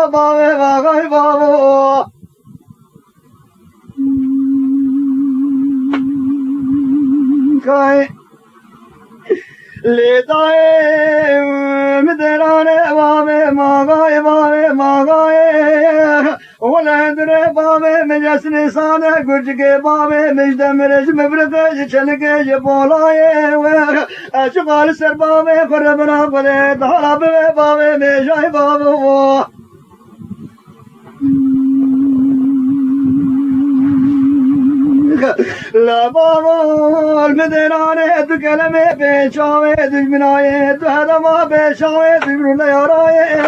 باوي باغاي بابو كاي لداي مدرانه باوي ماغاي ولا دري باوي مجسني صانه گرجگه باوي مجدمرج مبرقه چلگه بولاي اشغال سر باوي خربنا بله دارا باوي مجاي بابو لا بابا المدينة تكلمي بشاوي تجمناي هذا ما بشاوي تجمنون يا راي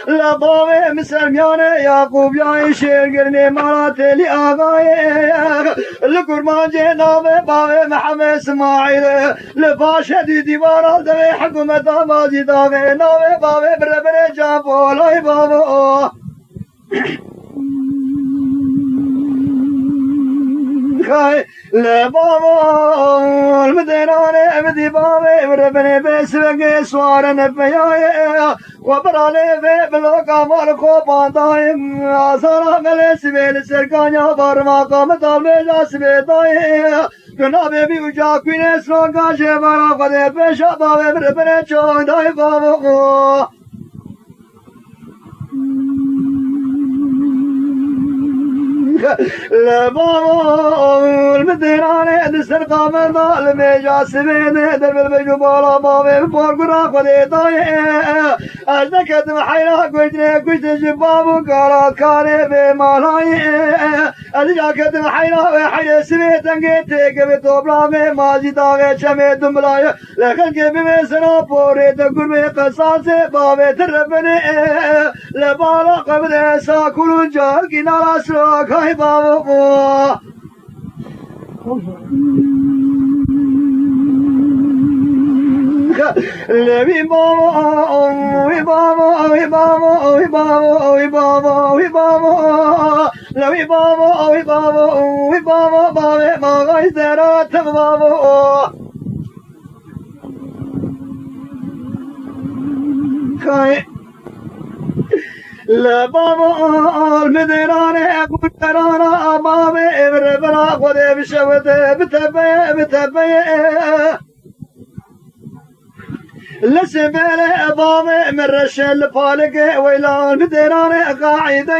لا بابا مسلميان يعقوب يا شير قرني مراتي لي آغاي القرمان جينا بابا محمد اسماعيل لفاشة دي ديوارا دوي حكومة ماجي داغي ناوي بابا بربري جابو لاي بابا خاي لا بابا المدينة أبدي بابي وربني بسوق سوار نبياي وبرالي في بلوكا مالكو باندايم أسرع ملي سبيل سرقانيا بارما قامت أبلي سبيتاي كنا بيبي وجا كوين سرقا شبارا قدي بشا بابي وربني چون داي بابا لبابا المدينة دسرقا من ظالم جاسمين درب البجبالا بابي بورقنا قدي طاي أجدك محينا قجني قجت جباب قالا كاري بمالاي أجدك محينا وحي سميتن قيتي قبتو برامي ماجي داغي شمي دمبلاي لكن قبي بسنا بوري تقربي قصاصي بابي تربني لبالا قبضي ساكلون جاركي نالا سراكاي بابا لبي بابا وي بابا وي بابا وي بابا وي بابا وي بابا لبي بابا وي بابا وي بابا بابا ما غيزرات بابا كاي لا بابا المدينة أقول ترانا أمامي إبربرا خذي بشوته بتبي لسبيلي أبامي من رشل فالقي ويلا المدينة قاعدة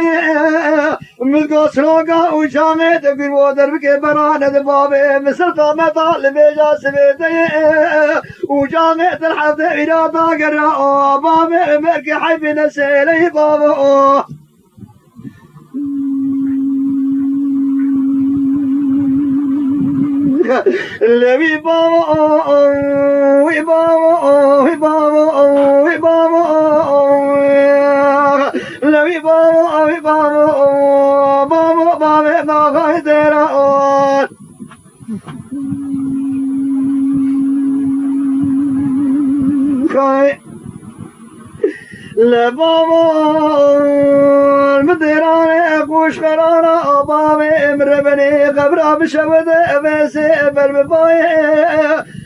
ملقو سلوقا وشامي تقول ودر بكي برانا دبابي مثل قامة طالبي جاسبيتي وجامي تلحظ إلى طاقر أبامي مركي حيبي نسيلي بابا لبي بابا وي بابا وي بابا وي بابا لبي بابا وي بابا بابا بابا ما غيدرا كاي لبابا المدينة أقوش قرانا أبامي امربني قبرا بشود أبسي بربباي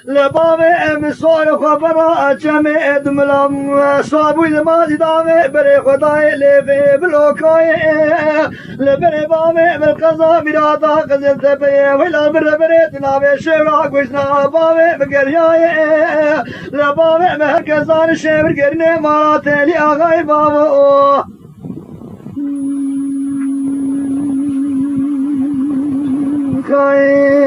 لبابي مصور خبرا أجمي دملام صابو دمازي دامي بري خداي لفي بلوكاي لبري بامي بالقضاء برادا قزل تبي ولا بربري تنابي شبرا قوشنا بامي بقرياي لبابي مهركزان شبر قرني مراتي لي آغاي بابا كاي